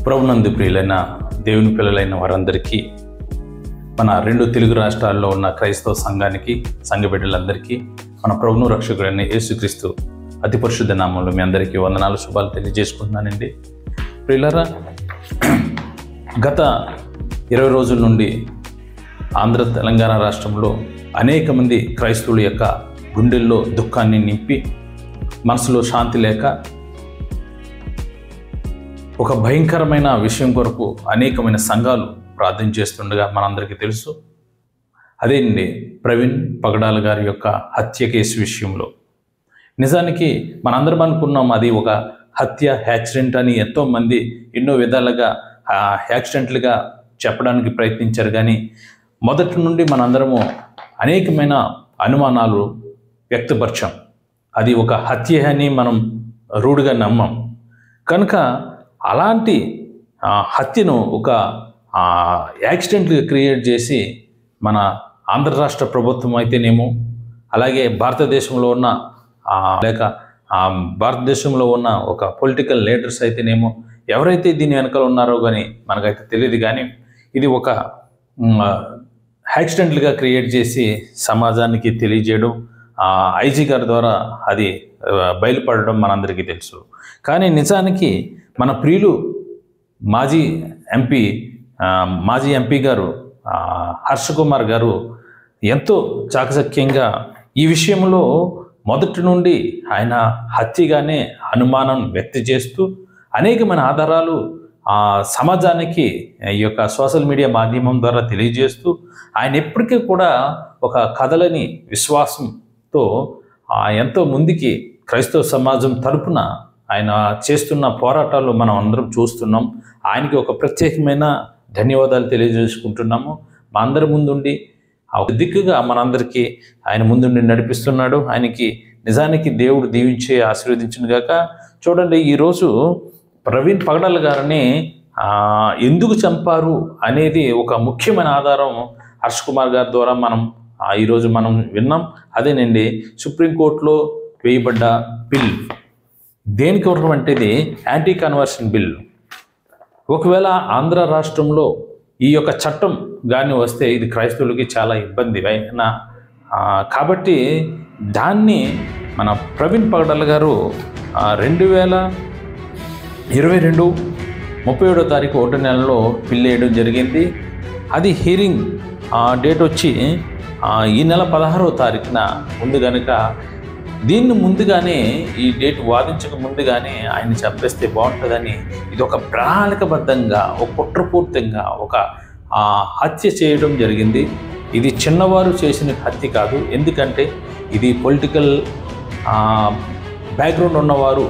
ప్రభునందు ప్రియులైన దేవుని పిల్లలైన వారందరికీ, మన రెండు తెలుగు రాష్ట్రాల్లో ఉన్న క్రైస్తవ సంఘానికి, సంఘ బిడ్డలందరికీ మన ప్రభును రక్షకుడైన యేసుక్రీస్తు అతి పరిశుద్ధ నామంలో మీ అందరికీ వందనాలు, శుభాలు తెలియజేసుకుంటున్నానండి. ప్రియులారా, గత 20 రోజుల నుండి ఆంధ్ర తెలంగాణ రాష్ట్రంలో అనేక మంది క్రైస్తవుల యొక్క గుండెల్లో దుఃఖాన్ని నింపి, మనసులో శాంతి లేక ఒక భయంకరమైన విషయం కొరకు అనేకమైన సంఘాలు ప్రార్థన చేస్తుండగా మనందరికీ తెలుసు. అదేంటి, ప్రవీణ్ పగడాల గారి యొక్క హత్య కేసు విషయంలో. నిజానికి మనందరం అనుకున్నాం అది ఒక హత్య, యాక్సిడెంట్ అని ఎంతోమంది ఎన్నో విధాలుగా యాక్సిడెంట్లుగా చెప్పడానికి ప్రయత్నించారు. కానీ మొదటి నుండి మనందరము అనేకమైన అనుమానాలు వ్యక్తపరిచాం. అది ఒక హత్య అని మనం రూఢిగా నమ్మాం. కనుక అలాంటి హత్యను ఒక యాక్సిడెంట్గా క్రియేట్ చేసి మన ఆంధ్ర రాష్ట్ర ప్రభుత్వం అయితేనేమో, అలాగే భారతదేశంలో ఉన్న భారతదేశంలో ఉన్న ఒక పొలిటికల్ లీడర్స్ అయితేనేమో, ఎవరైతే దీని వెనకాల ఉన్నారో కానీ మనకైతే తెలియదు. కానీ ఇది ఒక యాక్సిడెంట్లుగా క్రియేట్ చేసి సమాజానికి తెలియజేయడం, ఐజీ గారి ద్వారా అది బయలుపడడం మనందరికీ తెలుసు. కానీ నిజానికి మన ప్రియులు మాజీ ఎంపీ గారు హర్ష కుమార్ గారు ఎంతో చాకచక్యంగా ఈ విషయంలో మొదటి నుండి ఆయన హత్యగానే అనుమానం వ్యక్తం చేస్తూ అనేకమైన ఆధారాలు సమాజానికి ఈ యొక్క సోషల్ మీడియా మాధ్యమం ద్వారా తెలియజేస్తూ ఆయన ఎప్పటికీ కూడా ఒక కదలని విశ్వాసంతో ఎంతో ముందుకి క్రైస్తవ సమాజం తరపున ఆయన చేస్తున్న పోరాటాలు మనం అందరం చూస్తున్నాం. ఆయనకి ఒక ప్రత్యేకమైన ధన్యవాదాలు తెలియజేసుకుంటున్నాము. మా అందరి ముందుండి దిక్కుగా మనందరికీ ఆయన ముందుండి నడిపిస్తున్నాడు. ఆయనకి నిజానికి దేవుడు దీవించి ఆశీర్వదించును గాక. చూడండి, ఈరోజు ప్రవీణ్ పగడాల గారిని ఎందుకు చంపారు అనేది ఒక ముఖ్యమైన ఆధారం హర్ష కుమార్ గారి ద్వారా ఈరోజు మనం విన్నాం. అదేనండి, సుప్రీంకోర్టులో వేయబడ్డ బిల్. దేనికి కొరకు అంటే ఇది యాంటీ కన్వర్షన్ బిల్. ఒకవేళ ఆంధ్ర రాష్ట్రంలో ఈ యొక్క చట్టం కానీ వస్తే ఇది క్రైస్తవులకి చాలా ఇబ్బంది కాబట్టి దాన్ని మన ప్రవీణ్ పగడాల గారు 2022 31వ తారీఖు 1వ నెలలో బిల్ వేయడం జరిగింది. అది హీరింగ్ డేట్ వచ్చి ఈ నెల 16వ తారీఖున ఉంది. కనుక దీన్ని ముందుగానే, ఈ డేట్ వాదించక ముందుగానే ఆయన చంపేస్తే బాగుంటుందని ఇది ఒక ప్రణాళికబద్ధంగా, ఒక కుట్రపూర్తంగా ఒక హత్య చేయడం జరిగింది. ఇది చిన్నవారు చేసిన హత్య కాదు. ఎందుకంటే ఇది పొలిటికల్ బ్యాక్గ్రౌండ్ ఉన్నవారు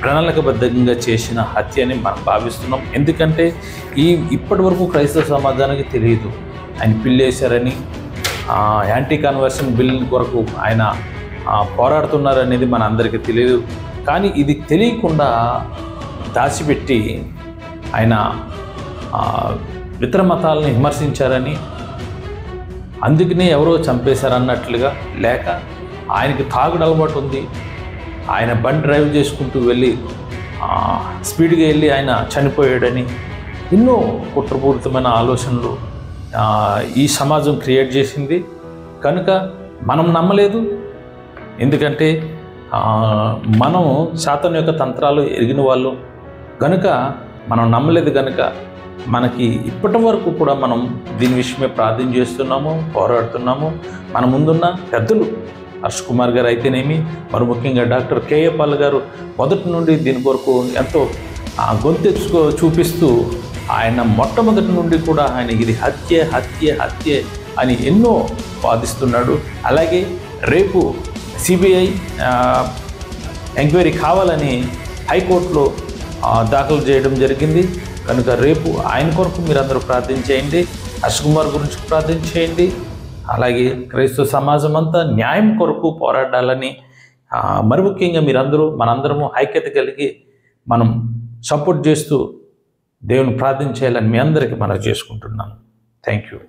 ప్రణాళికబద్ధంగా చేసిన హత్య అని మనం భావిస్తున్నాం. ఎందుకంటే ఇప్పటి వరకు క్రైస్తవ సమాజానికి తెలియదు ఆయన బిల్ వేశారని, యాంటీ కన్వర్షన్ బిల్ కొరకు ఆయన పోరాడుతున్నారనేది మన అందరికీ తెలియదు. కానీ ఇది తెలియకుండా దాచిపెట్టి ఆయన ఇతర మతాలని విమర్శించారని, అందుకనే ఎవరో చంపేశారన్నట్లుగా, లేక ఆయనకి తాగుడు అలవాటు ఉంది, ఆయన బండి డ్రైవ్ చేసుకుంటూ వెళ్ళి స్పీడ్గా వెళ్ళి ఆయన చనిపోయాడని ఎన్నో కుట్రపూరితమైన ఆలోచనలు ఈ సమాజం క్రియేట్ చేసింది. కనుక మనం నమ్మలేదు. ఎందుకంటే మనం సాతాను యొక్క తంత్రాలు ఎరిగిన వాళ్ళు కనుక మనం నమ్మలేదు. కనుక మనకి ఇప్పటి వరకు కూడా మనం దీని విషయమే ప్రార్థన చేస్తున్నాము, పోరాడుతున్నాము. మన ముందున్న పెద్దలు హర్ష కుమార్ గారు అయితేనేమి, మరి ముఖ్యంగా డాక్టర్ కేఏ పాల్ గారు మొదటి నుండి దీని కొరకు ఎంతో గొంతెచ్చుకో చూపిస్తూ ఆయన మొట్టమొదటి నుండి కూడా ఆయన ఇది హత్య హత్య హత్య అని ఎన్నో వాదిస్తున్నాడు. అలాగే రేపు సిబిఐ ఎంక్వైరీ కావాలని హైకోర్టులో దాఖలు చేయడం జరిగింది. కనుక రేపు ఆయన కొరకు మీరందరూ ప్రార్థన చేయండి, హర్ష కుమార్ గురించి ప్రార్థన చేయండి. అలాగే క్రైస్తవ సమాజం అంతా న్యాయం కొరకు పోరాడాలని, మరి ముఖ్యంగా మనందరము ఐక్యత కలిగి మనం సపోర్ట్ చేస్తూ దేవుని ప్రార్థన చేయాలని మీ అందరికీ మనం చేసుకుంటున్నాను. Thank you.